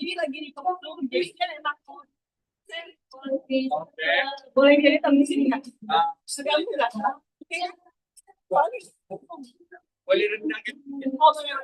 Ini lagi di toko belum, jadi kan enak tuh. Boleh jadi tamu di sini nggak? Sekali nggak? Boleh rendang gitu. Oh, iya.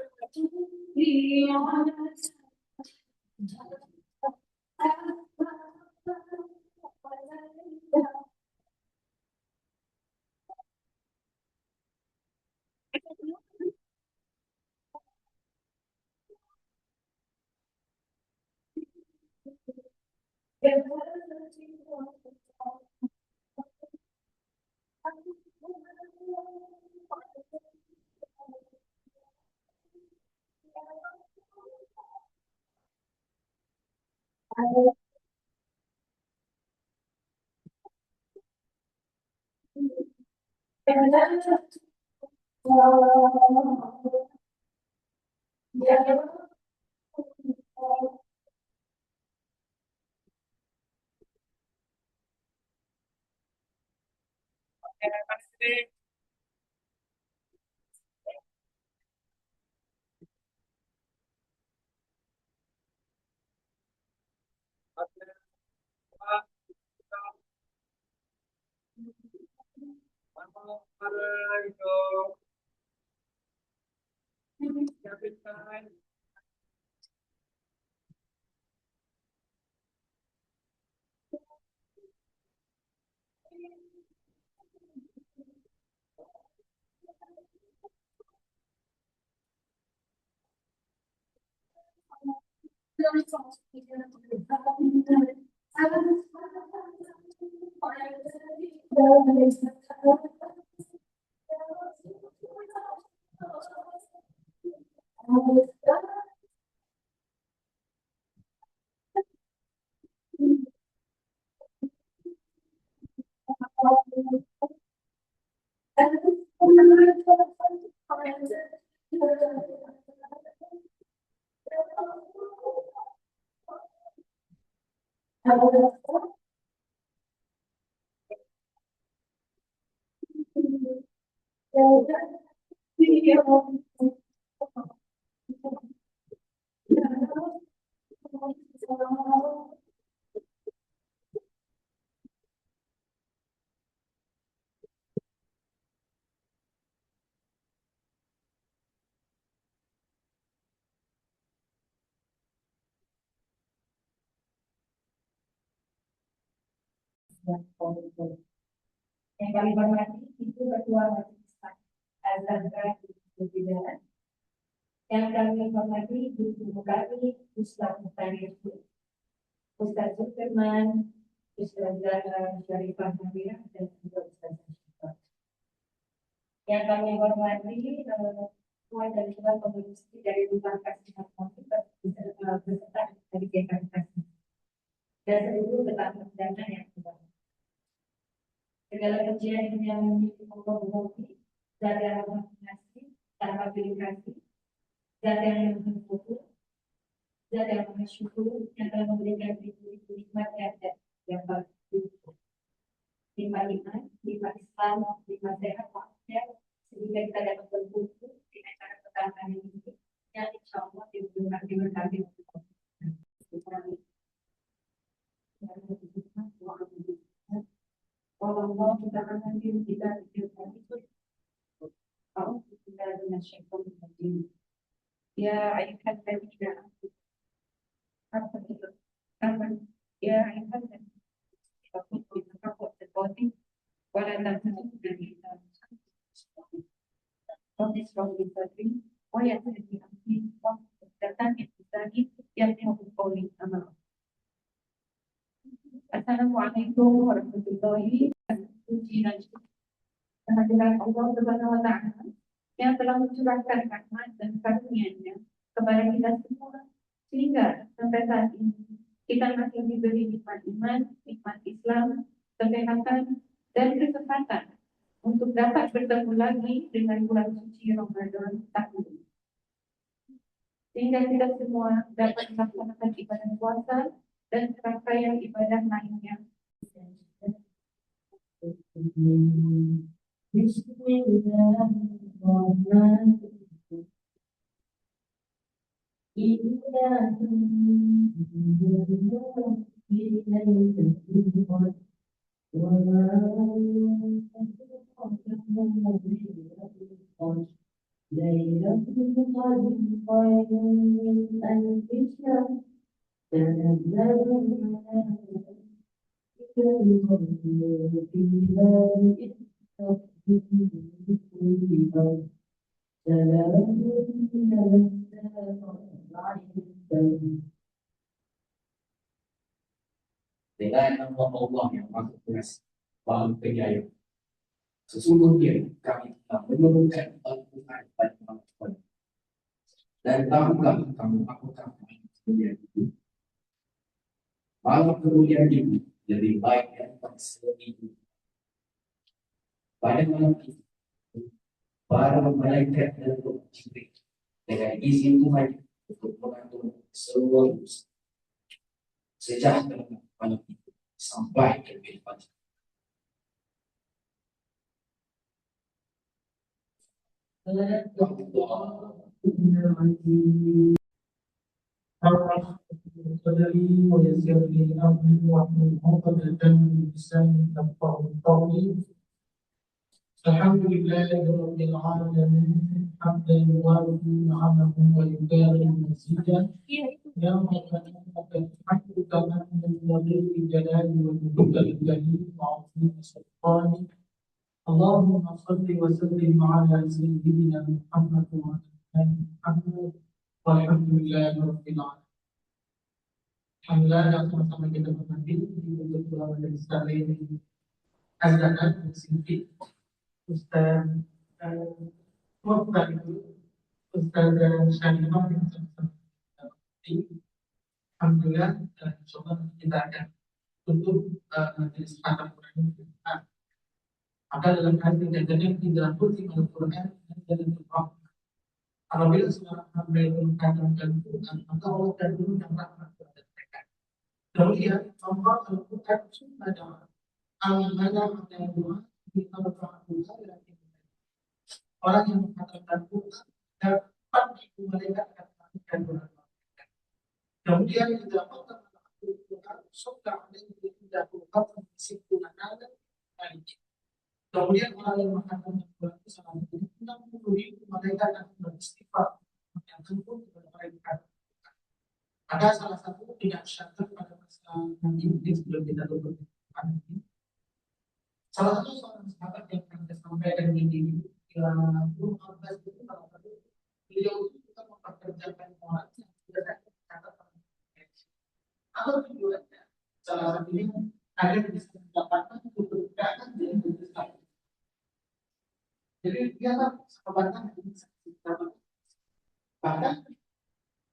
Yang kami hormati itu Ketua Majelis Al-Azhar Kebijakan. Yang kami hormati guru kami Ustaz Muhtadir, Ustaz Firman, Ustaz Zahra Syarifah Nabila, dan juga Ustaz Syarifah. Yang kami hormati Ketua dan juga pengurus dari Rumah Kasih Komputer beserta dari GKI Kasih dan seluruh tetamu undangan yang berbahagia. Segala pujian yang memiliki Allah Zat yang Maha Pengasih tanpa pilih kasih, Zat yang Maha Pengatur, Zat yang Maha Syukur yang telah memberikan ribu-ribu nikmat yang baik, lima iman, lima Islam, lima sehat, sehingga kita dapat berkumpul dengan cara pertahanan ini yang insya Allah diberkati Allah kita akan diri kita itu kalau kita dengan syaitan begini ya ayat kata tidak apa from this country, why are they asking what the time is study yang dihukum amal. Assalamualaikum warahmatullahi wabarakatuh. Kehadiran Allah Subhanahu wa Ta'ala yang telah mencurahkan rahmat dan karunia-Nya kepada kita semua sehingga sampai saat ini kita masih diberi nikmat iman, nikmat Islam, kesehatan dan kesempatan untuk dapat bertemu lagi dengan bulan suci Ramadan tahun ini. Sehingga kita semua dapat melaksanakan ibadah puasa dan serangkaian ibadah lainnya. Dengan nama Allah yang Maha Pengasih, Maha Penyayang. Sesungguhnya kami telah menurunkan Al-Quran pada Muhammad. Dan tahukah kamu apakah kemuliaan itu? Malah kemuliaan itu lebih baik daripada seribu. Pada malam itu, para malaikat dan roh Jibril dengan izin Tuhan untuk mengatur seluruh dosa. Sejak malam itu sampai ke depan. صدري ويسر لي امري واحلل عقدة من لساني يفقهوا قولي. الحمد لله رب العالمين حمدا يوافي نعمه ويكافئ مزيدا يا ربنا لك الحمد كما ينبغي لجلال وجهك الكريم وعظيم سلطانك. اللهم صل وسلم على سيدنا محمد وعلى ال محمد والحمد لله رب العالمين. Alhamdulillah yang sama-sama kita berhati di beberapa majelis taklim Azhar Siti Ustaz Muhammad Ustaz Syarifah yang sama-sama alhamdulillah insyaallah kita akan tutup majelis khatam Quran kita. Maka dalam hadis yang tidak putih Al-Quran dan dalam Al-Quran. Apabila seorang hamba itu mengatakan Quran, maka Allah akan turunkan rahmat kepada mereka. Kemudian Allah Al-Quran sunnah dalam al-malam dan doa di Al-Quran orang yang mengatakan Quran dapat itu mereka akan melakukan doa. Kemudian kita akan Al-Quran sunnah dan tidak Quran disipulkan ada lagi. Kemudian orang yang mengatakan Quran itu salah satu 60.000 mereka akan beristighfar yang pun kepada mereka. Ada salah satu tidak syarat pada masa nanti sebelum kita tutup. Salah satu seorang sahabat yang akan saya sampaikan ini Ibnu Abbas itu salah satu beliau itu juga memperkerjakan orang yang sudah catat apa tujuannya? Salah satunya agar bisa mendapatkan keberkahan dari Islam. Jadi dia sahabatnya bahkan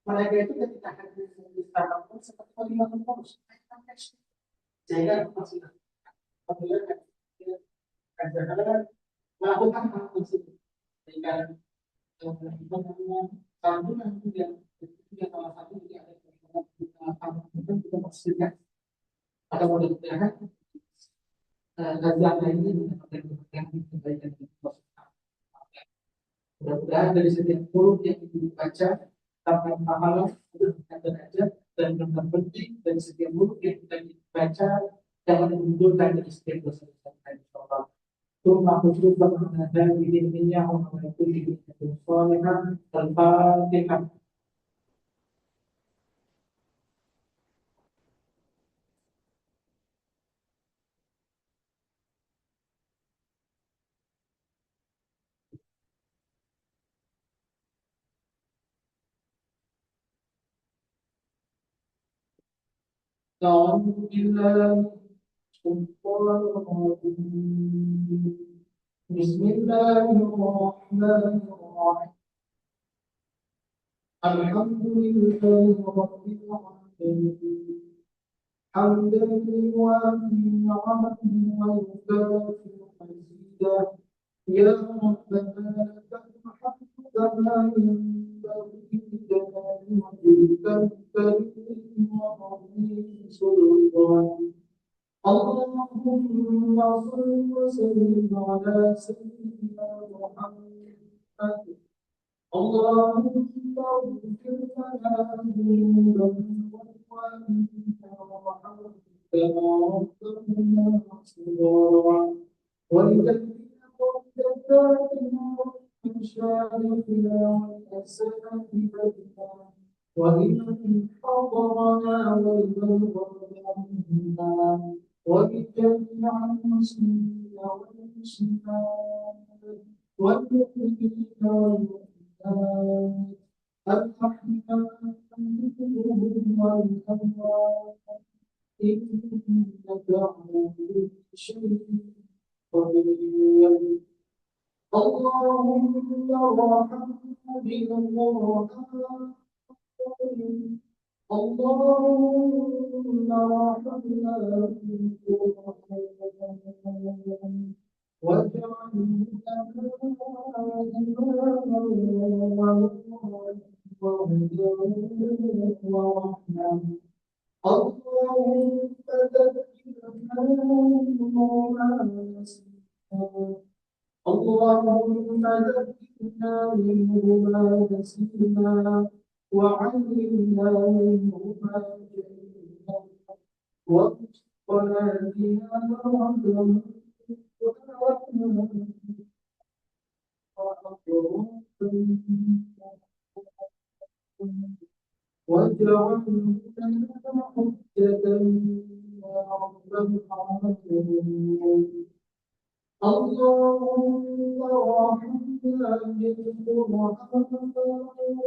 mereka itu ketika hadir di Islam pun seperti lima pengurus sehingga masih apabila kadang-kadang melakukan hal tersebut sehingga santunan yang salah satu jadi ada kita maksudnya pada mudah-mudahan kajian ini mendapatkan kebaikan mudah-mudahan dari setiap huruf yang dibaca tanpa pahala mendapatkan derajat dan yang penting dari setiap huruf yang kita baca dapat menunjukkan dari setiap dosa kita insyaallah. ثم خصوصا على هذه النية وعلى كل نية صالحة الفاتحة. أعوذ بالله من الشيطان الرجيم بسم الله الرحمن الرحيم الحمد لله رب العالمين حمدا يوافي نعمه ويكافئ مزيدا يا ربنا لك الحمد كما ينبغي لجلال وجهك الكريم وعظيم سلطانك اللهم صل وسلم على سيدنا محمد اللهم اغفر لنا ذنوبنا وإخواننا وارحمنا ربنا صغارا ولتكفينا وبدفاتنا ومشايخنا وأساتذتنا ولمن حضرنا ولمن غفرنا ولجميع المسلمين والمسلمات والمؤمنين والمؤمنات الأحياء منهم والأموات إنك على كل شيء قدير اللهم ارحمنا بالقرآن اللهم ارحمنا بالقرآن واجعله لنا إماما وهدى ورحمة اللهم ذكرنا ما نسينا اللهم ذكرنا منه ما نسينا وعلمنا منه ما جهلنا وارزقنا تلاوته واجعله لنا حجة يا رب العالمين اللهم ارحمنا بالقرآن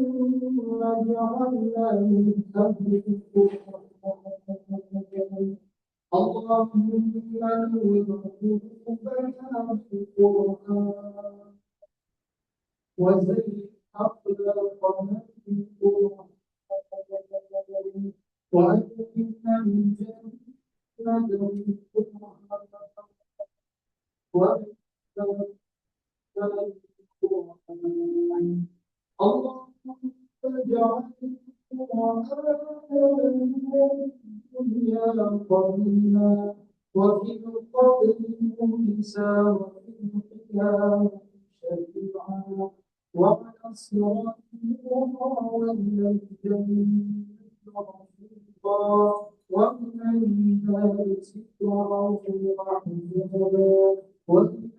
اللهم اجعلنا من أهل القرآن اللهم نور قلوبنا بالقرآن وزين أخلاقنا بالقرآن وأدخلنا من جنة القرآن اللهم اجعل القرآن الدنيا قرينا وفي القبر مونسا وفي القيامة شفيعا وعلى الصراط نورا وإلى الجنة رفيقا ومن النار سترا وحجابا ومن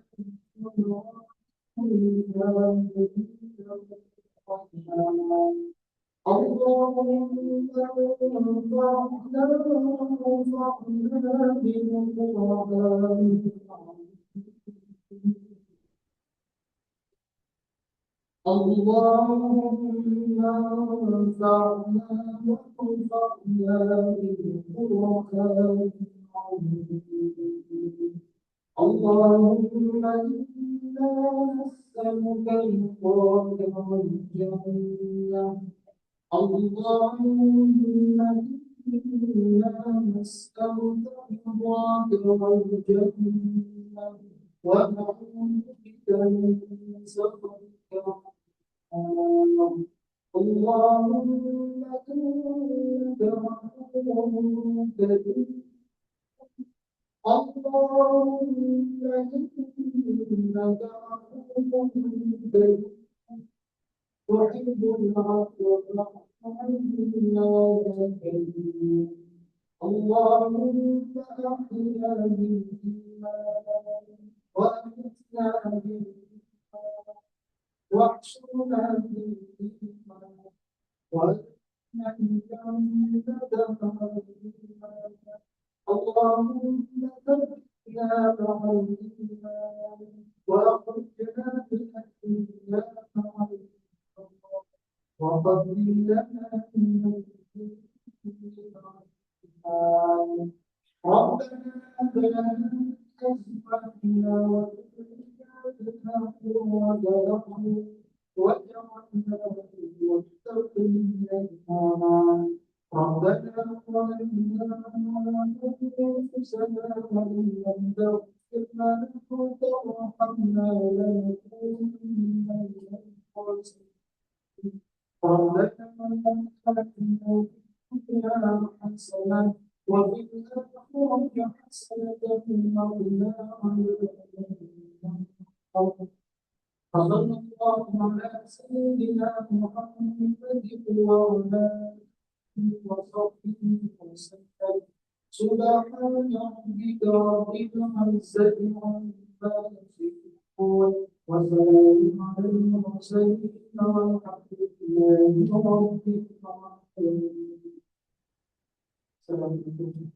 النار اللهم انفعنا بالقرآن اللهم انفعنا بالقرآن اللهم إنا نسألك الخير والجنة اللهم إنا نسألك رضاك والجنة ونعوذ بك من سخطك والنار اللهم إنك عفو كريم اللهم إنك عفو كريم تحب العفو فاعف عنا يا كريم اللهم أحينا بالإيمان وأمتنا بالإيمان واحشرنا بالإيمان وأدخلنا الجنة مع الإيمان اللهم ثبتنا مع الإيمان وأخرجنا من الدنيا مع الإيمان وقدم لنا من ودرعوا وجعلنا للمتقين إماما ربنا ظلمنا أنفسنا وإن لم تغفر لنا وترحمنا لنكونن من الخاسرين ربنا آتنا في الدنيا حسنة وفي الآخرة حسنة وقنا عذاب النار صلى الله على سيدنا محمد وعلى آله وصحبه وسلم سبحان ربك رب العزة عما يصفون وسلام على المرسلين والحمد لله رب العالمين. السلام عليكم.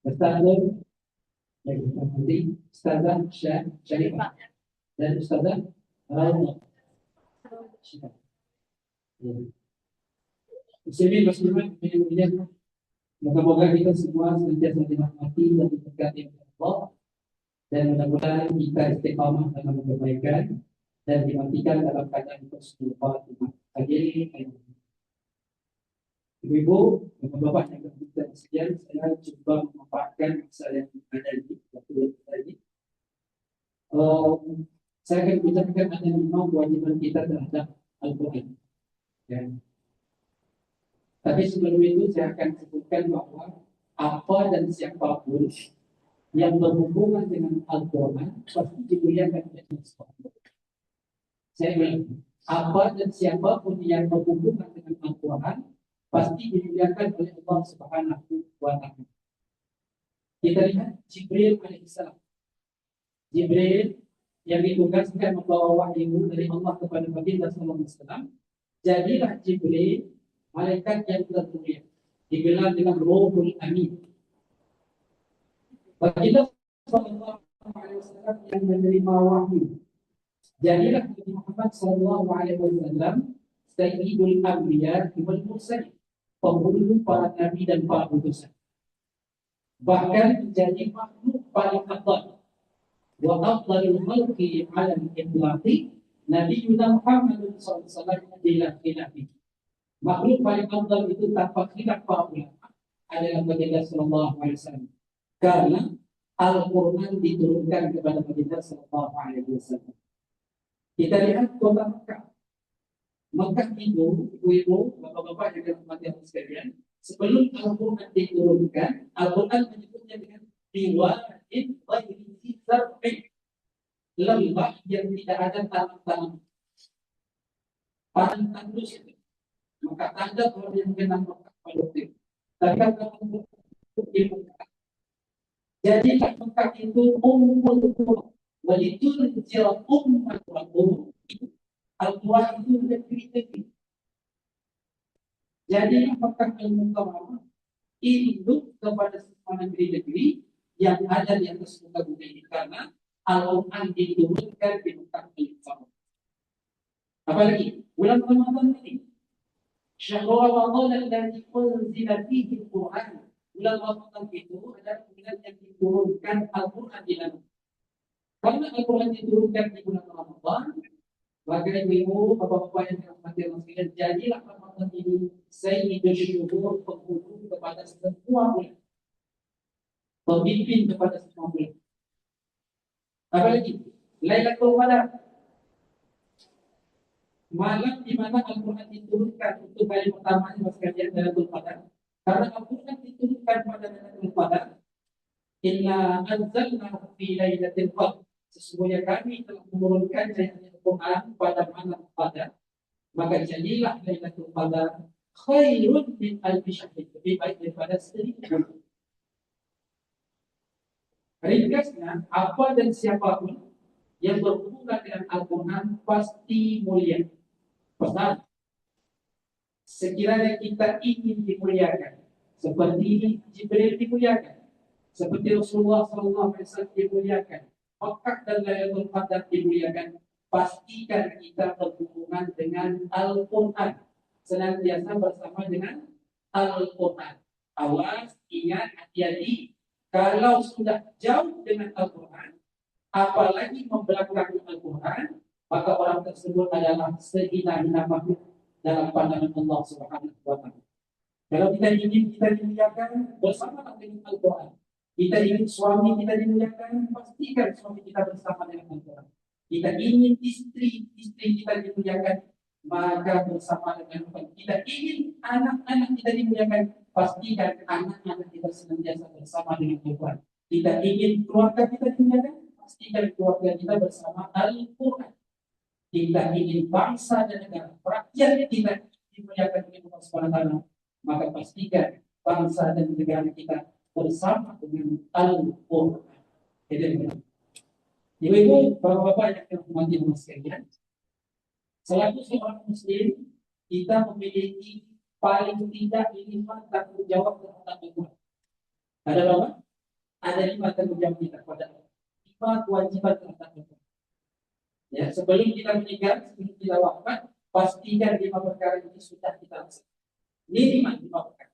Ustazah yang kita nanti Ustazah Syarifah dan Ustazah Raulullah. Muslimin muslimat yang moga-moga kita semua senantiasa dirahmati dan diberkati oleh Allah dan mudah-mudahan kita istiqamah dalam kebaikan dan dimatikan dalam keadaan bersyukur. Hadirin Ibu-ibu, bapak-bapak yang berbicara sekian, saya coba memanfaatkan masa yang ada di waktu yang ada ini. Saya akan bicarakan ada 5 kewajiban kita terhadap Al-Quran. Ya. Tapi sebelum itu saya akan sebutkan bahwa apa dan siapapun yang berhubungan dengan Al-Quran pasti dimuliakan oleh Allah. Saya ulang, apa dan siapapun yang berhubungan dengan Al-Quran pasti dimuliakan oleh Allah Subhanahu wa Ta'ala. Kita lihat Jibril alaihissalam. Jibril yang ditugaskan membawa wahyu dari Allah kepada Baginda sallallahu alaihi wasallam. Jadilah Jibril malaikat yang termulia, digelar dengan Ruhul Amin. Baginda sallallahu alaihi wasallam yang menerima wahyu. Jadilah Nabi Muhammad sallallahu alaihi wasallam Sayyidul Anbiya wal Mursalin, penghulu para nabi dan para utusan. Bahkan menjadi makhluk paling afdal. Wa afdalul khalqi 'ala al-itlaqi Nabi Muhammad sallallahu alaihi wasallam. Makhluk paling afdal itu tanpa khilaf para ulama adalah Baginda sallallahu alaihi wasallam. Karena Al-Quran diturunkan kepada Baginda sallallahu alaihi wasallam. Kita lihat kota Mekah. Mekah itu, ibu-ibu, bapak-bapak yang dirahmati Allah sekalian, sebelum Al-Quran diturunkan, Al-Quran menyebutnya dengan biwadin ghairi zar'in, lembah yang tidak ada tanam-tanam, padang tandus itu. Maka tanda orang yang kenal Mekah pada waktu itu. Tapi kalau di Mekah, jadilah Mekah itu ummul qura, walitul jira ummat wal umur. Al-Quran itu negeri-negeri. Jadi apakah Al-Mukarramah induk kepada semua negeri-negeri yang ada di atas muka bumi ini, karena Al-Quran diturunkan di Mekah Al-Mukarramah. Apalagi bulan Ramadan ini, Syahrul Ramadan alladzi unzila fihi Al-Quran. Bulan Ramadan itu adalah bulan yang diturunkan Al-Quran di dalam. Karena Al-Quran diturunkan di bulan Ramadan, maka ibu, bapak-bapak yang dirahmati Allah sekalian, jadilah Ramadan ini sayyidul syuhur, penghulu kepada semua bulan, pemimpin kepada semua bulan. Apalagi Lailatul Qadar, malam di mana Al-Quran diturunkan untuk kali pertama sekalian Lailatul Qadar. Karena Al-Quran diturunkan pada Lailatul Qadar, inna anzalnahu fi lailatul qadar, sesungguhnya kami telah menurunkan ayat Al-Quran pada malam Qadar, maka jadilah Lailatul Qadar khairun min alfi syahr, lebih baik daripada 1000 bulan. Ringkasnya, apa dan siapapun yang berhubungan dengan Al-Quran pasti mulia. Pesan, sekiranya kita ingin dimuliakan, seperti Jibril dimuliakan, seperti Rasulullah SAW dimuliakan, Makkah dan Lailatul Qadar dimuliakan, pastikan kita berhubungan dengan Al-Quran, senantiasa bersama dengan Al-Quran. Awas, ingat, hati-hati. Kalau sudah jauh dengan Al-Quran, apalagi membelakangi Al-Quran, maka orang tersebut adalah sehina-hina makhluk dalam pandangan Allah Subhanahu wa taala. Kalau kita ingin kita dimuliakan, bersama dengan Al-Quran. Kita ingin suami kita dimuliakan, pastikan suami kita bersama dengan Al-Quran. Kita ingin istri kita dimuliakan, maka bersama dengan Al-Quran. Kita ingin anak-anak kita dimuliakan, pastikan anak-anak kita senantiasa bersama dengan Al-Quran. Kita ingin keluarga kita dimuliakan, pastikan keluarga kita bersama Al-Quran. Kita ingin bangsa dan negara, rakyat kita dimuliakan oleh Allah SWT, maka pastikan bangsa dan negara kita bersama dengan Al-Quran. Ibu-ibu, bapak-bapak yang dirahmati Allah sekalian, selaku seorang Muslim, kita memiliki paling tidak 5 tanggung jawab terhadap Al-Quran. Ada berapa? Ada 5 tanggung jawab kita pada 5 kewajiban terhadap Al-Quran. Ya, sebelum kita meninggal, sebelum kita wafat, pastikan 5 perkara ini sudah kita laksanakan. Ini 5 perkara.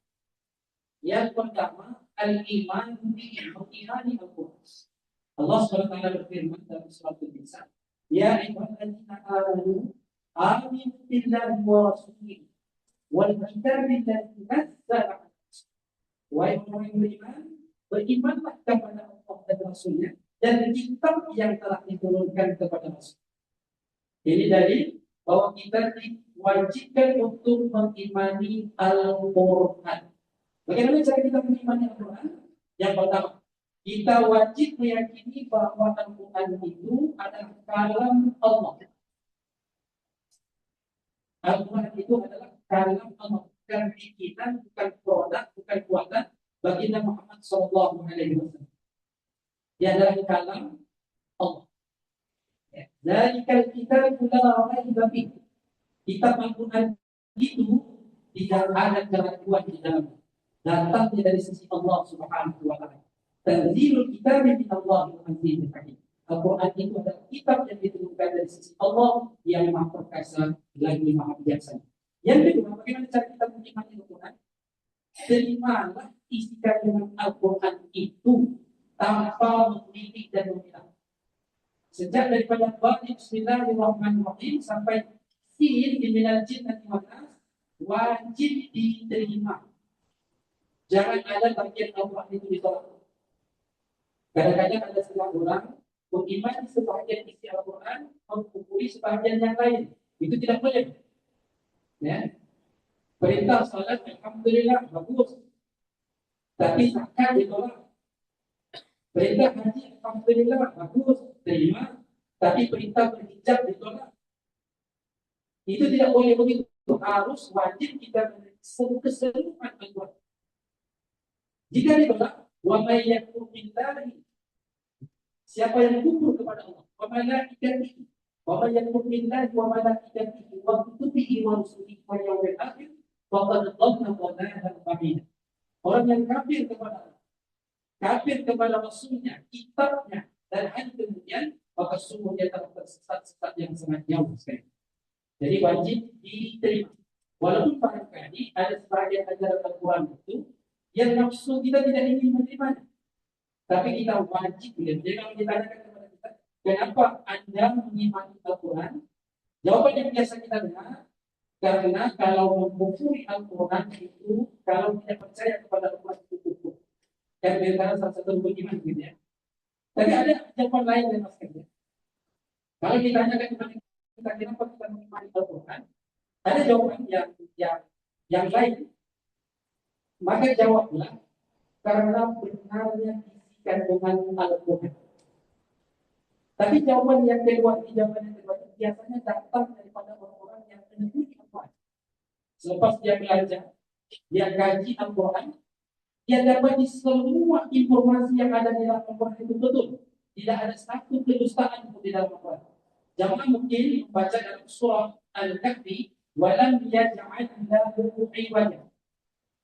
Yang pertama, al-iman bi-imani Al-Quran. Allah SWT berfirman dalam surat Al-Insan, ya ayyuhalladzina amanu aminu billahi wa rasulihi wal kitabi alladzi nazzala 'ala rasul. Wahai orang yang beriman, berimanlah kepada Allah dan Rasulnya dan kitab yang telah diturunkan kepada Rasul. Ini dari bahwa kita diwajibkan untuk mengimani Al-Quran. Bagaimana cara kita mengimani Al-Quran? Yang pertama, kita wajib meyakini bahwa Al-Quran itu adalah kalam Allah. Al-Quran itu adalah kalam Allah, bukan bikinan, bukan produk, bukan buatan baginda Muhammad SAW. Dia adalah kalam Allah. Zalikal kitabu la raiba fihi. Kitab Al-Quran itu tidak ada keraguan di dalamnya. Datangnya dari sisi Allah Subhanahu wa taala. Tanzilul kitab min Allah al-azizil hakim. Al-Quran itu adalah kitab yang diturunkan dari sisi Allah yang Maha Perkasa lagi Maha Bijaksana. Yang kedua, bagaimana cara kita mengimani Al-Quran? Terimalah isi kandungan Al-Quran itu tanpa memilih dan memilah. Sejak daripada Bismillahirrahmanirrahim sampai sin di minal jinnati wan nas wajib diterima. Jangan ada bagian Al-Quran itu ditolak. Kadang-kadang ada setengah orang mengimani sebagian isi Al-Quran, mengkufuri sebagian yang lain. Itu tidak boleh. Ya. Perintah salat alhamdulillah bagus. Tapi zakat ditolak. Perintah haji alhamdulillah bagus, terima. Tapi perintah berhijab ditolak. Itu tidak boleh begitu. Harus wajib kita keseluruhan Al-Quran. Jika ditolak, wa may yakfur billahi, siapa yang kufur kepada Allah, wa malaikatihi, wa may yakfur billahi wa malaikatihi wa kutubihi wa rusulihi wal yawmil akhir faqad dhalla dhalalan ba'ida. Orang yang kafir kepada Allah, kafir kepada Rasulnya, kitabnya, dan hari kemudian, maka sungguh dia telah tersesat-sesat yang sangat jauh sekali. Jadi wajib diterima. Walaupun barangkali ada sebagian ajaran Al-Quran itu yang nafsu kita tidak ingin menerimanya, tapi kita wajib. Jadi kalau ditanyakan kepada kita, kenapa Anda mengimani Al-Quran? Jawaban yang biasa kita dengar, karena kalau mengkufuri Al-Quran itu, kalau tidak percaya kepada Al-Quran itu kufur. Dan biasanya salah satu beriman gitu ya. Tapi ada jawaban lain yang maksudnya. Kalau ditanyakan kepada kita, kenapa kita mengimani Al-Quran? Ada jawaban yang lain. Maka jawablah, karena benarnya isi kandungan Al-Quran. Tapi jawaban yang kedua, biasanya datang daripada orang-orang yang menyebut Al-Quran. Selepas dia belajar, dia kaji Al-Quran, dia dapat semua informasi yang ada di dalam Al-Quran itu betul. Tidak ada satu kedustaan di dalam Al-Quran. Jangan mungkin membaca dalam surah Al-Kahfi, walam yaj'al lahu iwaja.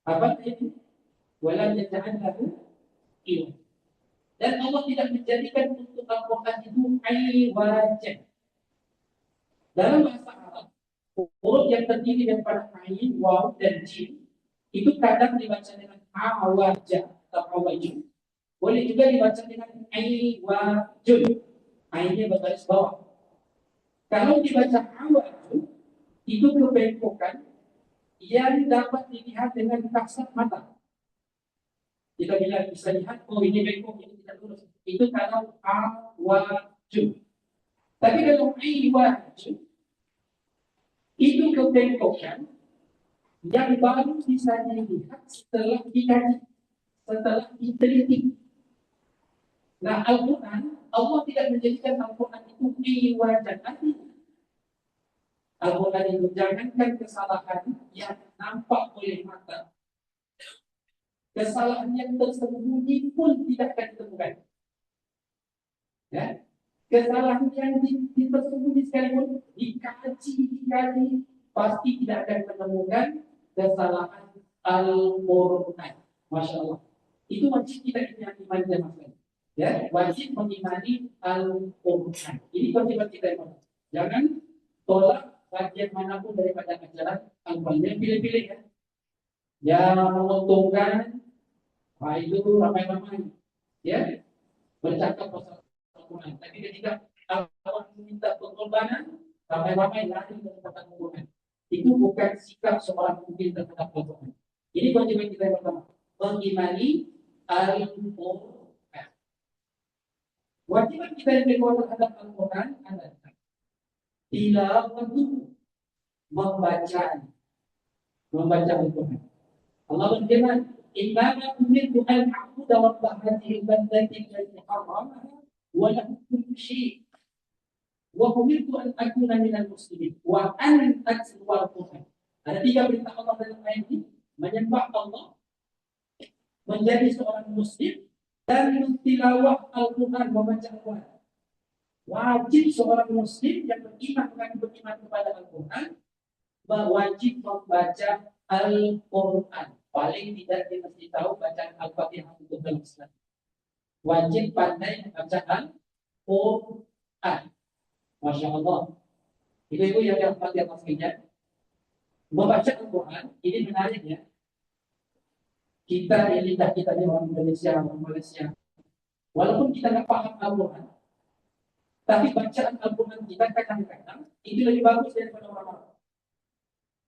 Apa itu? Walam yaj'al lahu iwaja. Dan Allah tidak menjadikan untuk Al-Quran itu iwaja. Dalam bahasa Arab, huruf yang terdiri daripada ain, waw, dan jim itu kadang dibaca dengan awaja atau awajun. Boleh juga dibaca dengan aiwajun. Ainnya berbaris bawah. Kalau dibaca awal itu kebentukan yang dapat dilihat dengan kasat mata. Kita bisa lihat, oh ini bengkok, ini tidak lurus. Itu kalau awaju. Tapi kalau iwaju, itu kebentukan yang baru bisa dilihat setelah dikaji, setelah diteliti. Nah, Al-Quran, Allah tidak menjadikan Al-Quran itu iwajan. Al-Quran itu jangankan kesalahan yang nampak oleh mata, kesalahan yang tersembunyi pun tidak akan ditemukan. Ya? Kesalahan yang tersembunyi sekalipun dikaji, pasti tidak akan menemukan kesalahan Al-Quran. Masya Allah. Itu wajib kita imani jemaah. Ya, wajib mengimani Al-Quran. Ini kewajiban kita yang jangan tolak bagian manapun daripada ajaran Al-Quran. Yang pilih-pilih ya. Yang menguntungkan, itu ramai-ramai. Ya, bercakap pasal Al-Quran. Tapi ketika Allah meminta pengorbanan, ramai-ramai lari dari kata Al-Quran. Itu bukan sikap seorang mukmin terhadap Al-Quran. Ini kewajiban kita yang pertama, mengimani Al-Quran. Kewajiban kita yang kedua terhadap Al-Quran adalah tilawah, membaca Al-Quran. Allah berfirman, "Innama umirtu an a'budu rabb hadhihi al-baldati allati harramaha wa lahu kullu syai' wa umirtu an akuna minal muslimin wa an atluwa al-Quran." Ada tiga perintah Allah dalam ayat ini: menyembah Allah, menjadi seorang muslim, dan mentilawah Al-Quran, membaca Al-Quran. Wajib seorang muslim yang beriman kepada Al-Quran wajib membaca Al-Quran. Paling tidak dia mesti tahu bacaan Al-Fatihah untuk dalam Islam. Wajib pandai membaca Al-Quran. Masya Allah. Ibu-ibu yang dirahmati Allah sekalian, membaca Al-Quran ini menarik ya. Kita lidah kita di orang Indonesia, orang Malaysia, walaupun kita nggak paham Al-Quran, tapi bacaan Al-Quran kita kadang-kadang itu lebih bagus daripada orang-orang.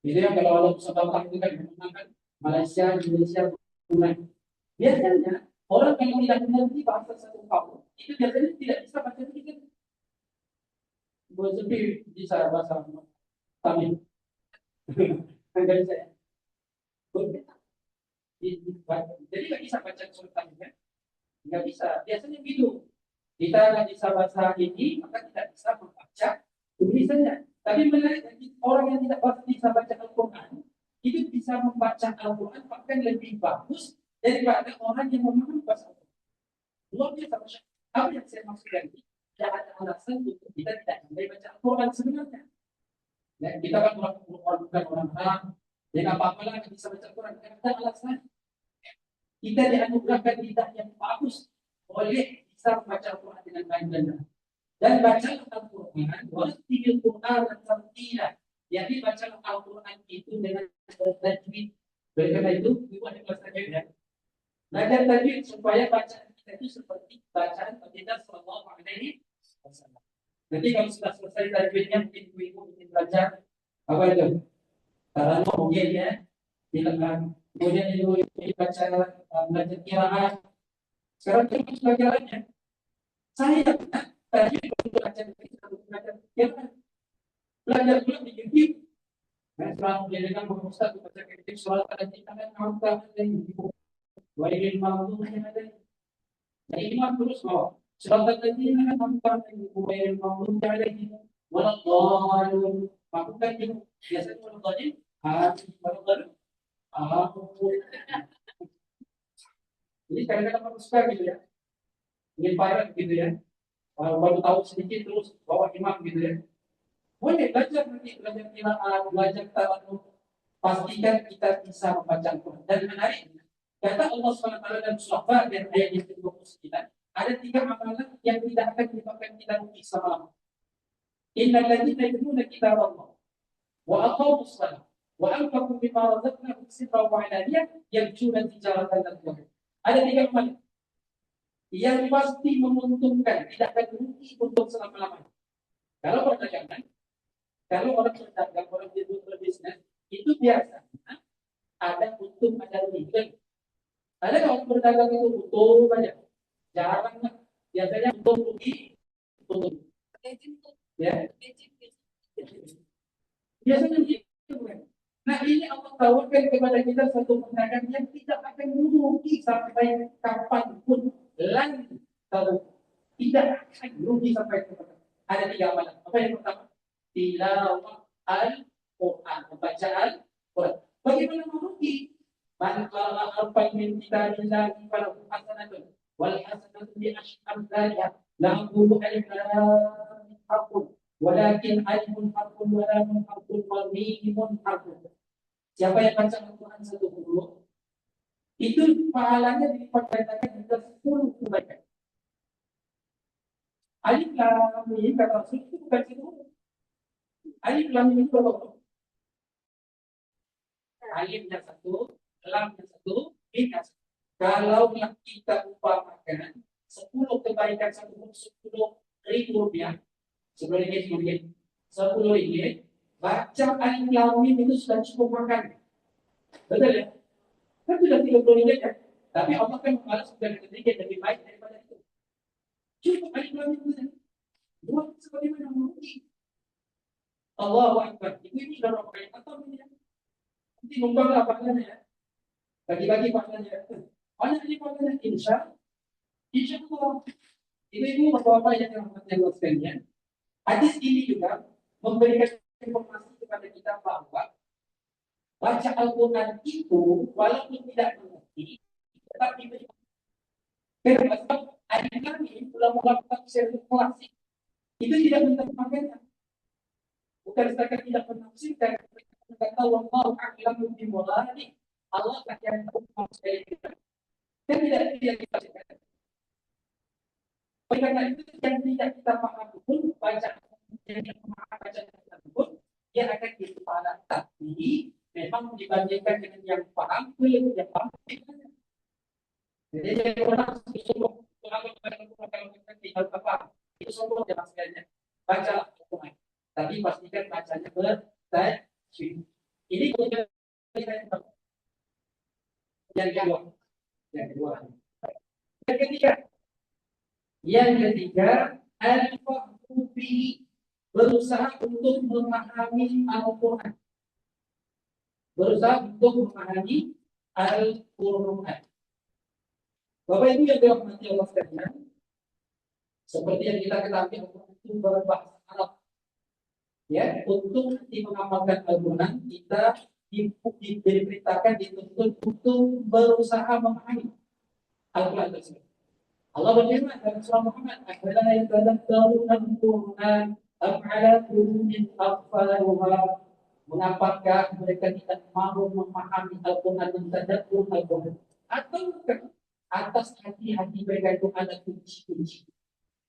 Itu yang kalau Allah SWT itu kan menggunakan Malaysia, Indonesia, Brunei. Biasanya orang yang tidak mengerti bahasa satu kaum itu biasanya tidak bisa baca sedikit. Seperti bisa bahasa Tamil, enggak bisa ya. Jadi nggak bisa baca surat Tamil, nggak bisa. Biasanya gitu. Kita nggak bisa bahasa ini, maka tidak bisa membaca tulisannya. Tapi menarik, orang yang tidak bisa baca Al-Quran itu bisa membaca Al-Quran bahkan lebih bagus daripada orang yang memahami bahasa Al-Quran. Luar biasa. Apa yang saya maksudkan ini? Tidak ada alasan untuk kita tidak pandai baca Al-Quran sebenarnya. Ya, kita kan bukan orang Arab, jadi apa-apa lah kita bisa baca Al-Quran. Tidak ada alasan. Kita dianugerahkan lidah yang bagus oleh bisa membaca Al-Quran dengan baik dan benar. Dan baca Al-Quran, wastil Quran tartila. Jadi baca Al-Quran itu dengan tajwid. Oleh karena itu, ibu ada kelas tajwid ya. Belajar tajwid supaya bacaan kita itu seperti bacaan Baginda Sallallahu Alaihi Wasallam. Nanti kalau sudah selesai tajwidnya, mungkin ibu ingin belajar apa itu? Tarano mungkin ya, silakan. Kemudian ibu baca belajar qiraat. Sekarang kita pelajarannya. Saya tadi belajar belajar di YouTube. Nah, setelah menjadikan Ustaz baca kritik soal ada tindakan kaum dan ibu. Wailil maghdubi alaihim. Jadi imam terus bahwa surat tadi akan kaum dan ibu wailil maghdubi alaihim waladhdallin. Lakukan itu biasanya waladhdallin waladhdallin. Jadi kadang-kadang aku suka gitu ya. Ingin parah gitu ya. Baru tahu sedikit terus bawa imam gitu ya. Boleh belajar nanti, belajar qiraat, belajar tawadhu. Pastikan kita bisa membaca Al-Quran. Dan menarik, kata Allah SWT dalam surah Fatir ayat yang ke-29, ada 3 amalan yang tidak akan menyebabkan kita rugi selama. Innal ladzina yatluna kitab Allah wa aqamus shalah wa anfaqu mimma razaqnahum sirran wa 'alaniyah yarjuna tijaratan lan tabur. Ada 3 amalan yang pasti menguntungkan, tidak akan rugi untuk selama-lamanya. Kalau perdagangan, kalau orang berdagang, orang berbisnis, itu biasanya ada untung, ada rugi. Kan? Ada kalau berdagang itu untung banyak, jarang lah. Biasanya untung rugi, untung. Ya, biasanya begitu. Kan? Nah ini Allah tawarkan kepada kita satu perdagangan yang tidak akan merugi sampai kapanpun. Lan tahu tidak akan rugi sampai kapan. Ada tiga amalan. Apa yang pertama? Tilawah Al-Quran, membaca Al-Quran. Bagaimana merugi? Man qala arba'in min kitabillahi falahu hasanatun wal hasanatu bi asyri amsalha la aqulu alif lam mim harfun walakin alifun harfun wa lamun harfun wa mimun harfun. Siapa yang baca Al-Quran satu huruf, itu pahalanya dilipat gandakan hingga 10 kebaikan. Alif lam mim kata Rasul itu bukan satu huruf. Alif lam mim itu berapa huruf? Alifnya satu, lamnya satu, mimnya satu. Kalau kita umpamakan 10 kebaikan satu huruf 10.000 rupiah, 10 ringgit, 10 ringgit, baca alif lam mim itu sudah cukup makan. Betul ya? Kan sudah 30 ringgit ya? Tapi Allah kan membalas sudah ringgit lebih baik daripada itu. Cukup alif lam mim itu. Buat sebagaimana mungkin. Allahu Akbar. Ini sudah berapa kali atau ini ya? Nanti numpang lah pahalanya ya. Bagi-bagi pahalanya. Banyak ini pahalanya. Insya Allah. Ibu-ibu bapak-bapak yang dirahmati Allah sekalian. Hadis ini juga memberikan informasi kepada kita bahwa baca Al-Quran itu walaupun tidak mengerti, tetapi sebab ayat kami ulama tafsir klasik itu tidak menerjemahkannya. Bukan setakat tidak menafsirkan, kata Allah a'lamu bi muradi, Allah akan tahu maksud kita. Dan tidak ditafsirkan. Oleh karena itu yang tidak kita pahami pun baca yang baca pun dia akan dipahami, tapi memang dibandingkan dengan yang paham belum yang paham. Jadi orang semua kalau kita tinggal apa itu semua jangan sekalian baca Al-Quran, tapi pastikan bacanya bertajwid. Ini yang kedua, yang ketiga. Yang ketiga, al-fahmu bihi, berusaha untuk memahami Al-Quran. Berusaha untuk memahami Al-Quran. Bapak Ibu yang dirahmati Allah sekalian, seperti yang kita ketahui Al-Quran itu berbahasa Arab. Ya, untuk nanti mengamalkan Al-Quran, kita diperintahkan dituntut untuk berusaha memahami Al-Quran tersebut. Allah berfirman dalam surah Muhammad, "Afala yatadabbaruna al-Qur'an am 'ala qulubin aqfaluha?" Mengapakah mereka tidak mau memahami Al-Quran dan tadabbur Al-Quran? Atau atas hati-hati mereka itu ada kunci-kunci.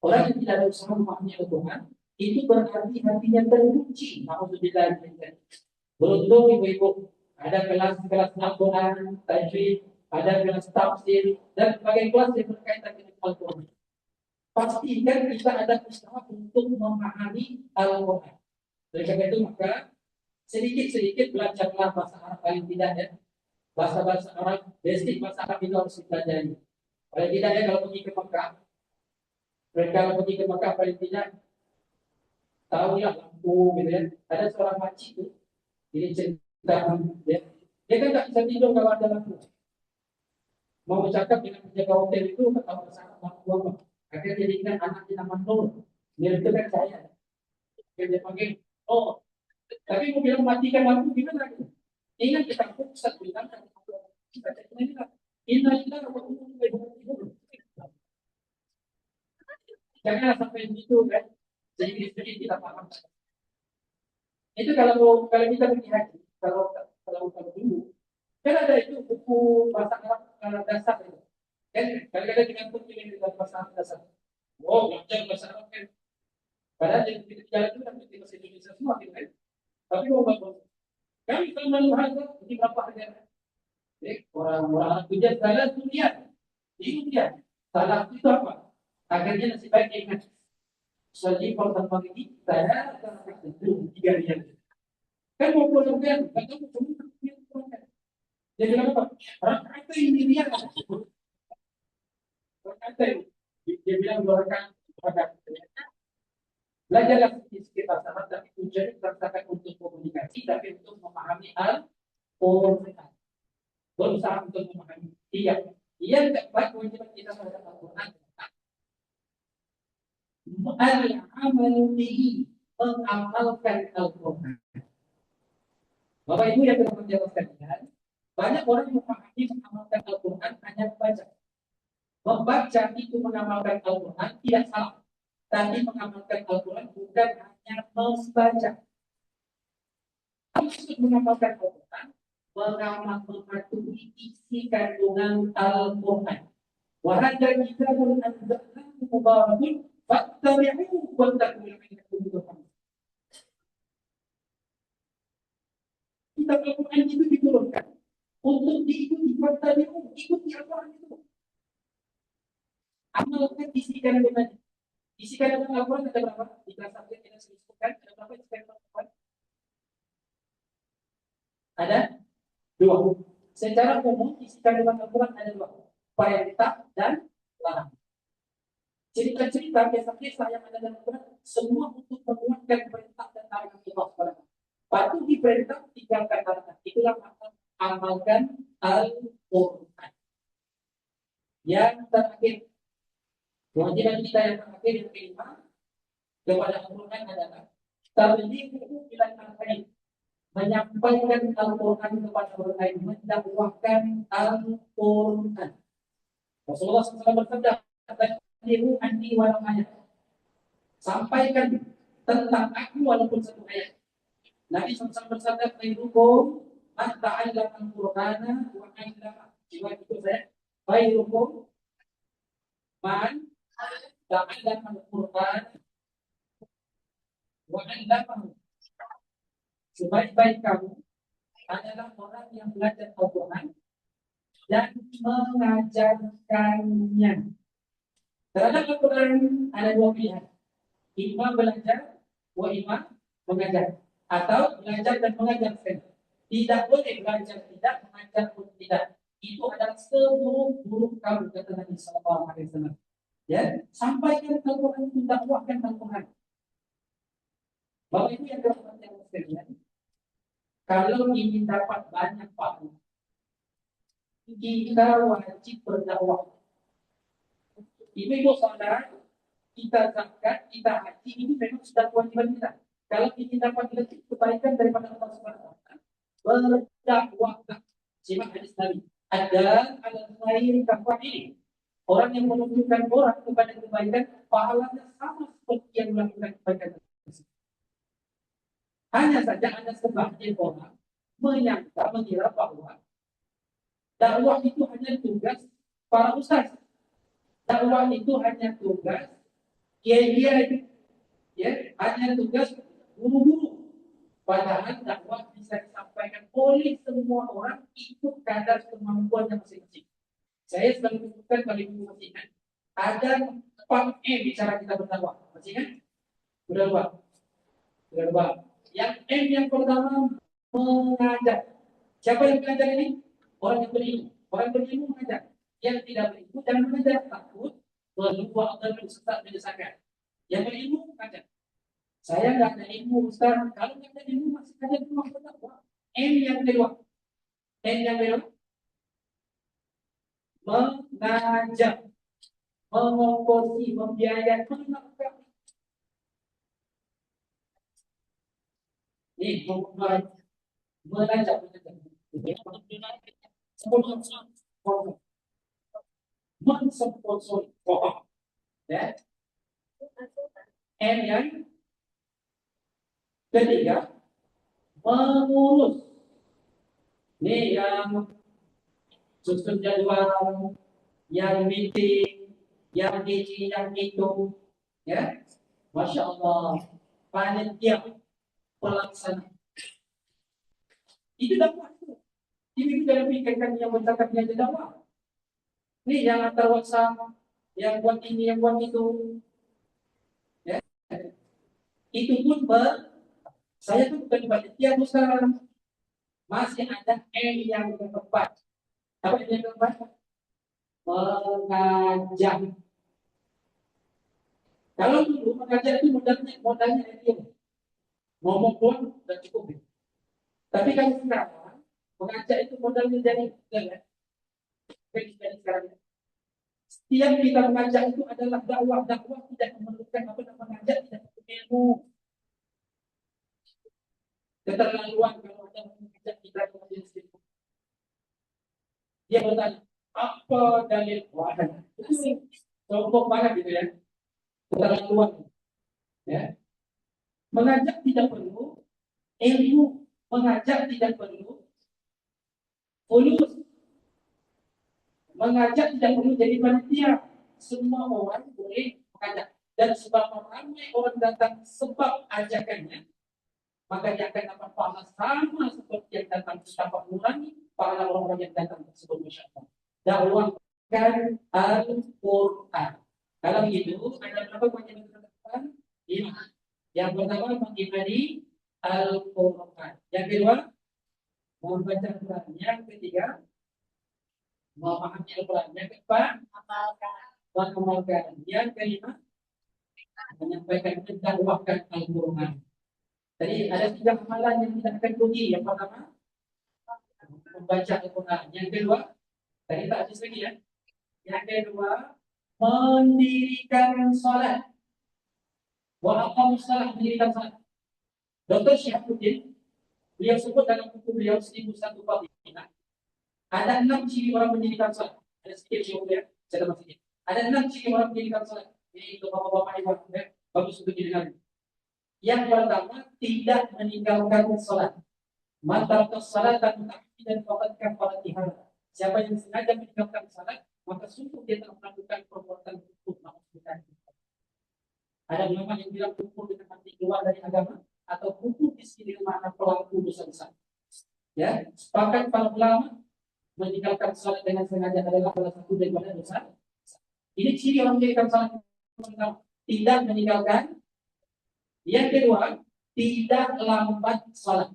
Orang yang tidak berusaha memahami Al-Quran itu berarti hatinya terkunci. Alhamdulillah. Beruntung ibu-ibu ada kelas-kelas Al-Quran, tajwid, ada kelas tafsir dan berbagai kelas yang berkaitan dengan Al-Quran. Pastikan kita ada usaha untuk memahami Al-Quran. Oleh karena itu maka sedikit-sedikit belajarlah bahasa Arab paling tidak ya. Bahasa-bahasa Arab, basic bahasa Arab itu harus dipelajari. Paling tidak ya kalau pergi ke Mekah, mereka kalau pergi ke Mekah paling tidak tahu ya lampu gitu ya. Ada seorang makcik itu, ini cerita ya. Dia kan tak bisa tidur kalau ada lampu. Mau bercakap dengan penjaga hotel itu ketahui bersama lampu apa. Akhirnya dia ingat anaknya nama Nur. Dia itu kan saya. Dia panggil, oh. Tapi mau bilang matikan lampu gimana? Ingat kita pusat bilang kita cakap inilah jangan sampai begitu kan. Sedikit-sedikit kita paham. Itu kalau kita pergi haji, kalau dulu kan ada itu buku bahasa Arab dasar itu. Kan kadang-kadang dengan penting dengan bahasa Arab dasar. Wow, belajar bahasa Arab kan. Padahal yang kita jalan itu kan bahasa Indonesia semua kan. Tapi mau bagus. Kami kalau melihat ini berapa harga? Orang-orang punya salah dunia. Ini dia. Salah itu apa? Akhirnya nasib baik ingat. Jadi pertama ini saya akan tertentu 3 hari. Kan mau pulang kan? Kan kamu cuma kan? Jadi apa? Rakaat ini dia kan? Rakaat ini. Dia bilang 2 rakaat. Belajarlah di sekitar sama tapi tujuannya bukan untuk komunikasi tapi untuk memahami Al-Quran. Berusaha untuk memahami. Iya. Iya tidak baik kewajiban kita terhadap Al-Quran. Al-amal bihi, mengamalkan Al-Quran. Bapak Ibu yang bertanggung jawab sekalian, banyak orang memahami mengamalkan Al-Quran hanya membaca. Membaca itu mengamalkan Al-Quran tidak salah. Tapi mengamalkan Al-Quran bukan hanya membaca. Maksud mengamalkan Al-Quran, mematuhi isi kandungan Al-Quran. Wahada kitabun anzalnahu mubarakun fattabi'uhu wattaqu la'allakum. Kitab Al-Quran itu diturunkan untuk diikuti, fattabi'uhu, ikuti Al-Quran itu. Amalkan isi kandungan. Isi kandungan Al-Quran ada berapa? Di kelas 1 yang kita sebutkan ada berapa isi kandungan Al-Quran? Ada 2. Secara umum isi kandungan Al-Quran ada 2. Perintah dan larangan. Cerita-cerita kisah-kisah yang ada dalam Al-Quran semua untuk menguatkan perintah dan larangan Allah. Patuhi perintah, tinggalkan larangan. Itulah makna amalkan Al-Quran. Yang terakhir, kewajiban kita yang terakhir yang kelima kepada Al-Quran adalah tablighu ilal akhirin, menyampaikan Al-Quran kepada orang lain, mendakwahkan Al-Quran. Rasulullah SAW bersabda, "Tablighu anni walau ayat." Sampaikan tentang aku walaupun 1 ayat. Nabi SAW bersabda, "Khairukum man ta'allama al-Qur'ana wa 'allama." Jiwa itu saya, "Khairukum man ta'allama al-Qur'ana wa 'allama." Sebaik-baik kamu adalah orang yang belajar Al-Quran dan mengajarkannya. Terhadap Al-Quran ada 2 pilihan. Ima belajar, wa ima mengajar. Atau belajar dan mengajar. Tidak boleh belajar tidak, mengajar pun tidak. Itu adalah seburuk-buruk kamu, kata Nabi SAW. Ya, sampaikan Al-Quran, dakwahkan Al-Quran. Bapak Ibu yang dirahmati Allah sekalian, kalau ingin dapat banyak pahala, kita wajib berdakwah. Ibu saudara, kita zakat, kita haji, ini memang sudah kewajiban kita. Kalau ingin dapat lebih kebaikan daripada Allah Subhanahu wa taala, berdakwahlah. Simak hadis Nabi. Ada al-khairi kafa'ili. Orang yang menunjukkan orang kepada kebaikan, pahalanya sama seperti yang melakukan kebaikan. Hanya saja ada sebagian orang menyangka, mengira bahwa dakwah itu hanya tugas para ustaz. Dakwah itu hanya tugas kiai-kiai, ya, hanya tugas guru-guru. Padahal dakwah bisa disampaikan oleh semua orang ikut kadar kemampuannya masing-masing. Saya selalu menyebutkan pada ibu masih ingat, ada 4 M bicara kita berdakwah. Masih ingat? Sudah lupa. Yang M yang pertama, mengajar. Siapa yang mengajar ini? Orang yang berilmu. Orang berilmu mengajar. Yang tidak berilmu jangan mengajar, takut berlupa atau sesat menyesatkan. Yang berilmu mengajar. Saya nggak ada ilmu, Ustaz. Kalau nggak ada ilmu masih ada rumah berdakwah. M yang kedua. M yang kedua, mengajar, mengongkosi, membiayai, menafkahi. Ini belajar, mensponsori, ya. M yang ketiga, mengurus. Ini yang susun jadwal, yang meeting, yang ini, yang itu, ya. Masya Allah, panitia pelaksana. Itu dakwah itu. Ini kita pikirkan yang mencatatnya aja dakwah. Ini yang antar WhatsApp, yang buat ini, yang buat itu. Itu pun saya tuh bukan panitia sekarang, masih ada M yang keempat. Apa yang keempat? Mengajak. Kalau dulu mengajak itu modalnya dia ngomong pun sudah cukup. Tapi kalau sekarang mengajak itu modalnya jadi ya. Jadi sekarang setiap kita mengajak itu adalah dakwah tidak memerlukan apa namanya mengajak tidak perlu ilmu. Keterlaluan kalau ada mengajak kita ke majelis ilmu. Dia bertanya, apa dalil wahana? Itu contoh banget gitu ya. Keterlaluan. Ya. Mengajak tidak perlu ilmu, mengajak tidak perlu fulus, mengajak tidak perlu jadi panitia. Semua orang boleh mengajak. Dan sebab ramai orang datang sebab ajakannya, maka dia akan dapat pahala sama seperti yang datang tanpa mengurangi pahala orang-orang yang datang tersebut. Masya Allah. Dakwahkan Al-Quran. Kalau begitu, ada berapa poin yang kita lakukan? 5. Yang pertama, mengimani Al-Quran. Yang kedua, membaca Al-Quran. Yang ketiga, memahami Al-Quran. Yang keempat, mengamalkan. Yang kelima, menyampaikan dan dakwahkan Al-Quran. Jadi ada 3 amalan yang kita akan rugi. Yang pertama, membaca Al-Quran. Yang kedua, tadi tak habis lagi ya. Yang kedua, mendirikan salat. Wa aqamus salat, mendirikan salat. Dr. Syihabuddin, beliau sebut dalam buku beliau 1001 Fadilah. Ada 6 ciri orang mendirikan salat. Ada sedikit ciri ya, saya tambah sedikit. Ada 6 ciri orang mendirikan salat. Ini untuk bapak-bapak ibu ya, bagus untuk didengar. Yang pertama, tidak meninggalkan salat. Mata salat dan mutaqidan faqad kafara ihara. Siapa yang sengaja meninggalkan salat, maka sungguh dia telah melakukan perbuatan kufur. Ada ulama yang bilang kufur dengan arti keluar dari agama atau kufur di sini makna pelaku dosa besar. Ya, sepakat para ulama meninggalkan salat dengan sengaja adalah salah satu daripada dosa. Ini ciri orang meninggalkan salat. Pertama, tidak meninggalkan. Yang kedua, tidak lambat salat.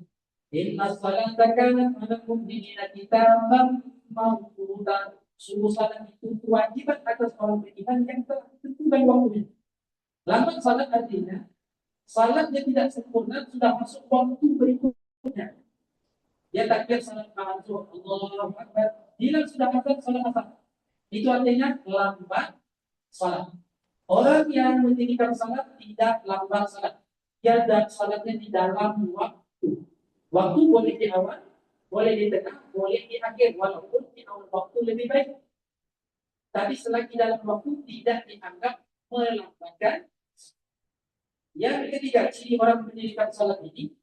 Inna salata kanat 'alal mu'minina kitaban mawqutan. Sungguh salat itu kewajiban atas orang beriman yang telah ditentukan waktunya. Lambat salat artinya salatnya tidak sempurna, sudah masuk waktu berikutnya. Dia takbir salat zuhur, Allahu Akbar. Bila sudah azan salat asar. Itu artinya lambat salat. Orang yang mendirikan salat tidak lambat salat. Dia dan salatnya di dalam waktu. Waktu boleh di awal, boleh di tengah, boleh di akhir. Walaupun di awal waktu lebih baik. Tapi selagi dalam waktu tidak dianggap melambatkan. Yang ketiga, ciri orang mendirikan salat ini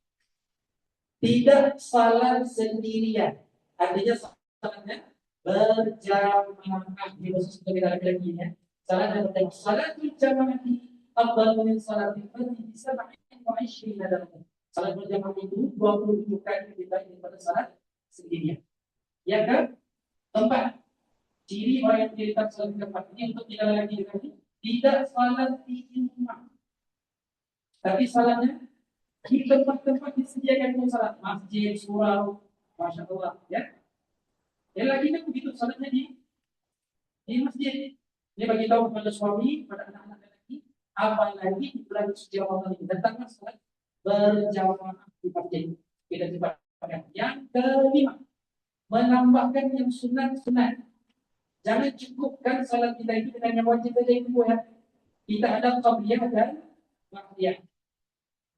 tidak salat sendirian. Artinya salatnya berjamaah. Ini khusus untuk kita lagi ya. Salatnya berjamaah. Salatul jamaah afdal min salatil fardhi bi 27 darajah. Salat berjamaah itu 27 kali lebih baik daripada salat sendirian. Yang keempat, ciri orang yang mendirikan salat keempat ini untuk tidak lagi lagi tidak salat di rumah. Tapi salatnya di tempat-tempat disediakan untuk salat, masjid, surau, masya Allah, ya. Yang lagi kan begitu salatnya di masjid. Ini bagi tahu kepada suami, pada anak-anak lagi, apalagi di bulan suci Ramadan ini datanglah salat berjamaah di masjid. Kita coba. Yang kelima, menambahkan yang sunat-sunat. Jangan cukupkan salat kita itu dengan yang wajib saja itu ya. Kita ada qabliyah dan ba'diyah.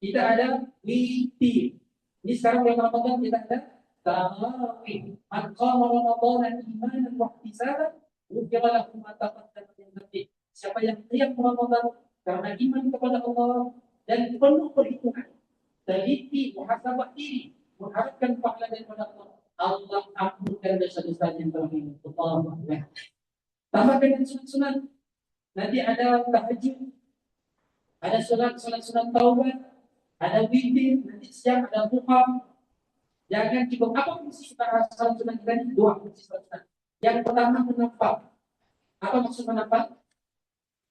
Kita ada witir. Ini sekarang bulan Ramadan kita ada tarawih. Man qama Ramadan imanan wa ihtisaban, ghufira lahu ma taqaddama min dhanbihi. Siapa yang qiyam Ramadan karena iman kepada Allah dan penuh perhitungan, teliti muhasabah diri, mengharapkan pahala daripada Allah, Allah ampunkan dosa-dosa yang telah dilakukan. Tambahkan dengan sunat-sunat. Nanti ada tahajud, ada sunat taubat, ada witir, nanti siang ada duha. Jangan cukup apa fungsi salat sunat kita ini? 2 fungsi sunat. Yang pertama menampak. Apa maksud menampak?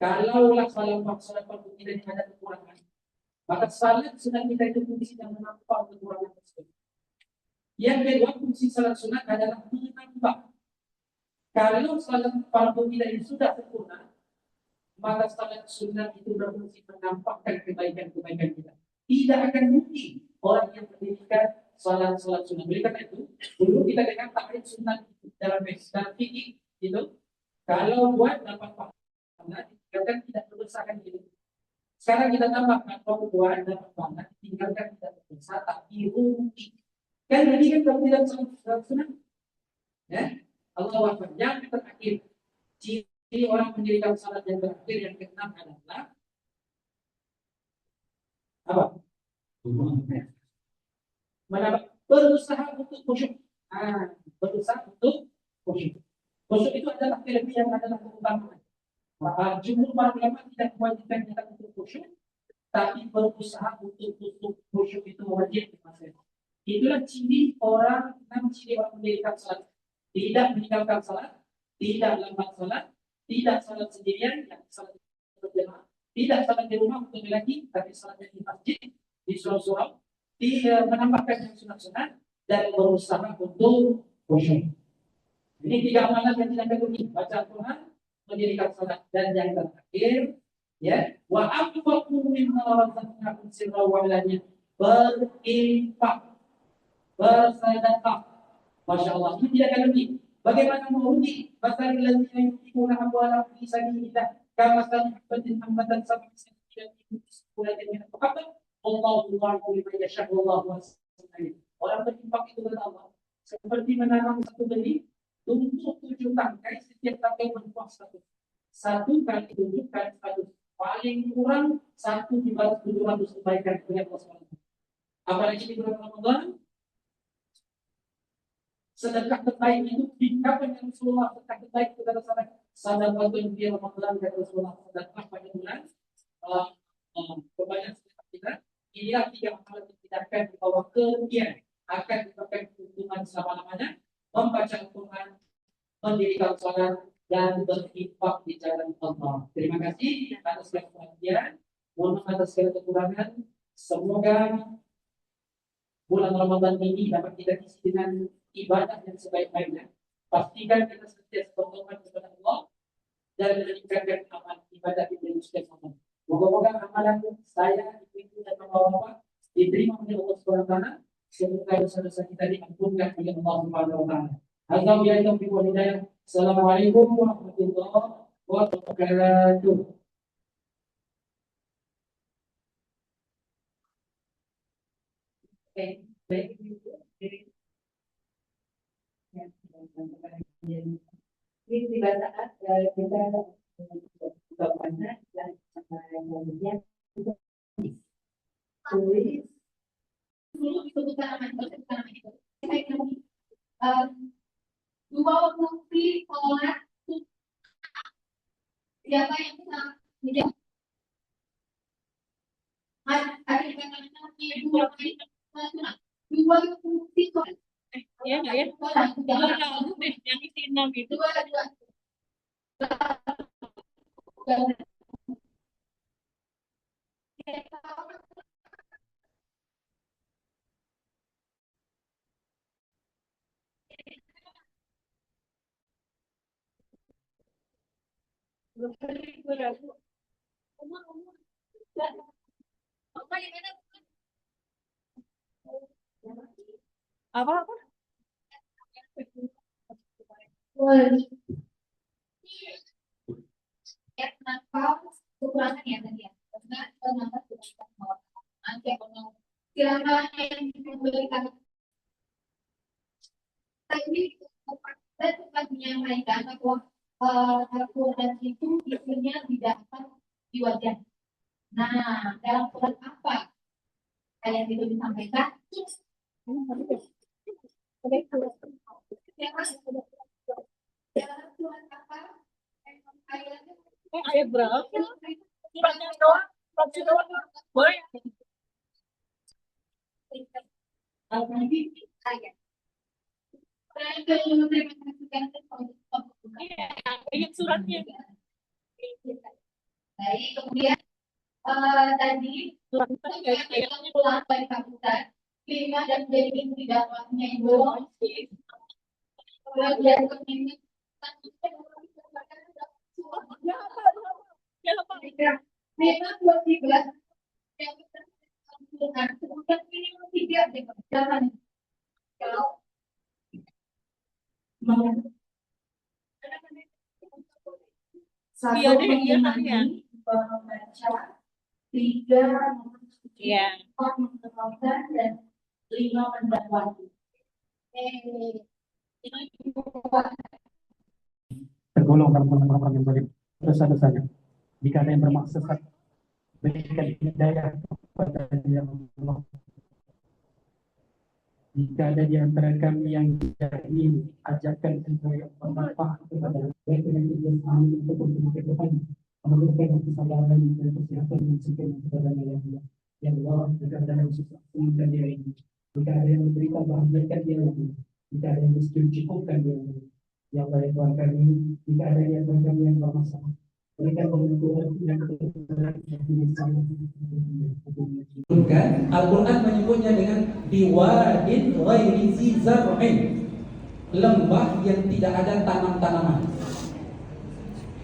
Kalaulah salat fardu kita ini ada kekurangan, maka salat sunat kita itu fungsi yang menambah kekurangan tersebut. Yang kedua, fungsi salat sunat adalah menambah. Kalau salat fardu kita ini sudah sempurna, maka salat sunat itu berfungsi menampakkan kebaikan-kebaikan kita. Tidak akan mungkin orang yang mendirikan salat sunat. Oleh karena itu, dulu kita dengar takrif sunat dalam fikih itu, kalau buat dapat pahala, dikatakan tidak berdosakan gitu. Sekarang kita tambahkan kalau buat dapat pahala, tinggalkan tidak berdosa, tapi rugi. Kan ini kan kalau tidak salat sunat, ya Allah Akbar. Yang terakhir, ciri orang mendirikan salat yang terakhir yang keenam adalah apa? Menambah berusaha untuk khusyuk. Berusaha untuk khusyuk. Khusyuk itu adalah kelebihan adalah keutamaan. Maka jumhur para ulama tidak mewajibkan kita untuk khusyuk, tapi berusaha untuk khusyuk itu wajib. Itulah ciri orang, 6 ciri orang mendirikan salat. Tidak meninggalkan salat, tidak lambat salat, tidak salat sendirian, salat berjamaah, tidak salat di rumah untuk lelaki, tapi salat di masjid, di surau-surau, tidak menambahkan yang sunat-sunat, dan berusaha untuk khusyuk. Ini 3 amalan yang tidak terluki: baca Al-Quran, mendirikan salat, dan yang terakhir, ya, wa anfaqu mimma razaqnakum sirran wa alaniya, berinfak, bersedekah. Masya Allah, ini tidak akan rugi. Bagaimana mau rugi? Masalah lagi yang dimulai awal di sana kita, kama tadi penjelasan sama tidak dimulai dengan apa? Allah Subhanahu wa taala. Orang berinfak itu adalah Allah. Seperti menanam satu benih, tumbuh 7 tangkai, setiap tangkai berbuah 1. 1 kali 7 kali 100. Paling kurang 1 dibalas 700 kebaikan oleh Allah SWT. Apalagi di bulan Ramadan, sedekah terbaik itu kapan yang Rasulullah sedekah terbaik itu adalah sedekah yang dia Ramadan dan Rasulullah sedekah pada bulan kebanyakan sedekah kita. Inilah 3 amalan yang tidak akan dibawa kerugian, akan diberikan keuntungan selama-lamanya: membaca Al-Quran, mendirikan salat, dan berinfak di jalan Allah. Terima kasih atas perhatian. Mohon maaf atas segala kekurangan. Semoga bulan Ramadan ini dapat kita isi dengan ibadah yang sebaik-baiknya. Pastikan kita senantiasa bertobat kepada Allah dan meningkatkan amal ibadah di bulan suci Ramadan. Moga-moga amalan saya, ibu dan bapak-bapak diterima oleh Allah Subhanahu wa taala. Semoga dosa-dosa kita diampunkan oleh Allah Subhanahu wa taala. Assalamualaikum warahmatullahi wabarakatuh. Baik. Ini tiba saat kita buka panah dan kemudian tulis dua bukti sholat siapa yang bisa tidak dua bukti sholat ya nggak ya yang isi 6 itu apa ya kenapa kekurangan ya tadi ya kenapa nanti silakan yang memberikan tadi saya sempat menyampaikan bahwa Al-Quran itu isinya tidak akan di wajah. Nah, dalam surat apa ayat itu disampaikan? Dalam surat apa ayatnya? Ayat berapa? Suratnya doang. Boleh. Ayat. Terima kasih. Suratnya. Baik, kemudian tadi pulang bagi kabupaten 5 dan jadi tidak waktunya itu. Kemudian kemudian memang 12 yang kita lakukan kemudian minimum 3 jangan kalau Satu Iya deh, iya kali ya. membaca, 3 Iya. 4 mengenalkan, dan 5 mendapati. Tergolong dalam golongan orang yang zalim. Dosa-dosanya. Jika ada yang bermaksud berikan hidayah kepada dia Allah. Jika ada di antara kami yang jahil, ajarkan sesuatu yang bermanfaat kepada mereka yang tidak amin untuk memperbaiki Tuhan, memberikan kesabaran dan kesehatan yang sempurna kepada mereka. Ya Allah, jika ada yang susah, sembuhkan dia ini. Jika ada yang menderita, bahagiakan dia ini. Jika ada yang miskin, cukupkan dia ini. Ya Allah, ya Tuhan kami, jika ada yang kami yang bermasalah, berikan kemudahan yang Al-Quran menyebutnya dengan biwadin ghairi zi zar'in, lembah yang tidak ada tanam-tanaman,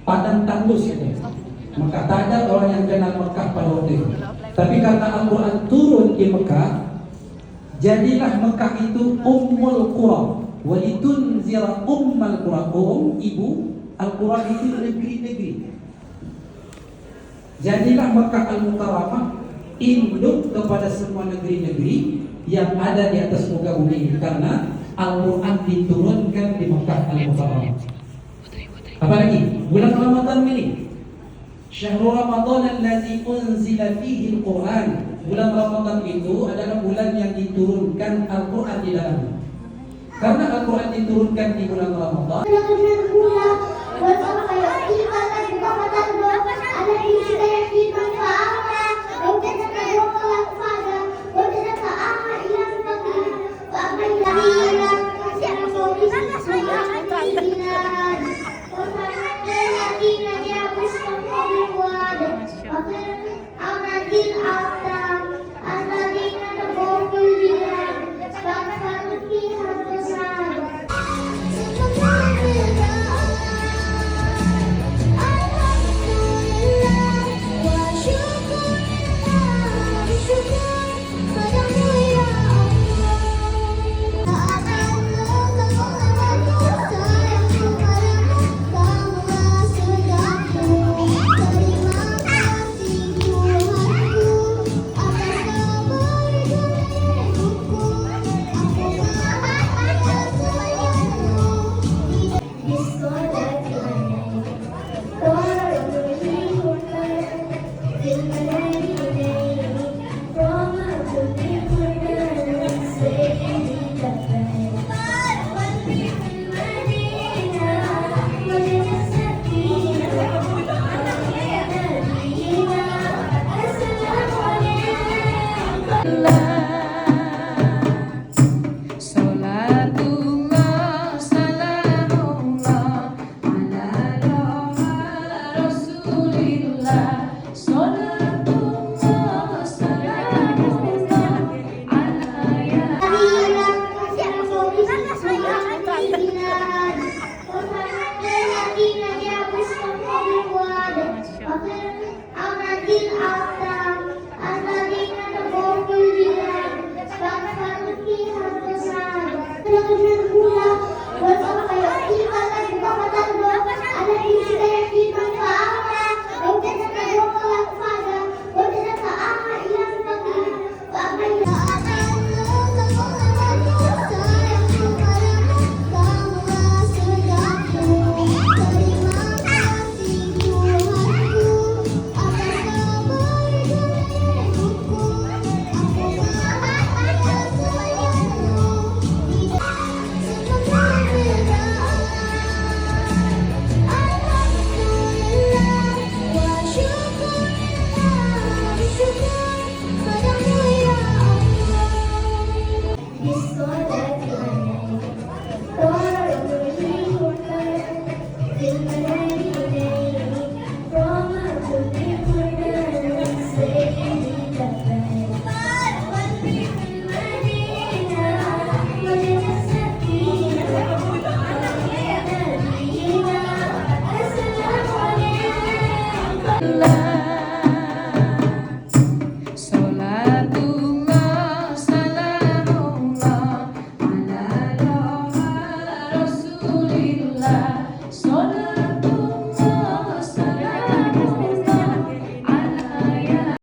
padang tandus itu. Maka tak ada orang yang kenal Mekah pada waktu itu. Tapi karena Al-Quran turun di Mekah, jadilah Mekah itu ummul qura, walitunzira ummal qura. Ibu Al-Quran itu negeri-negeri. Jadilah Mekah Al-Mukarramah induk kepada semua negeri-negeri yang ada di atas muka bumi ini, karena Al-Quran diturunkan di Mekah Al-Mukarramah. Apalagi bulan Ramadan ini, Syahrul Ramadan allazi unzila fihi Al-Quran. Bulan Ramadan itu adalah bulan yang diturunkan Al-Quran di dalamnya. Karena Al-Quran diturunkan di bulan Ramadan, Benar-benar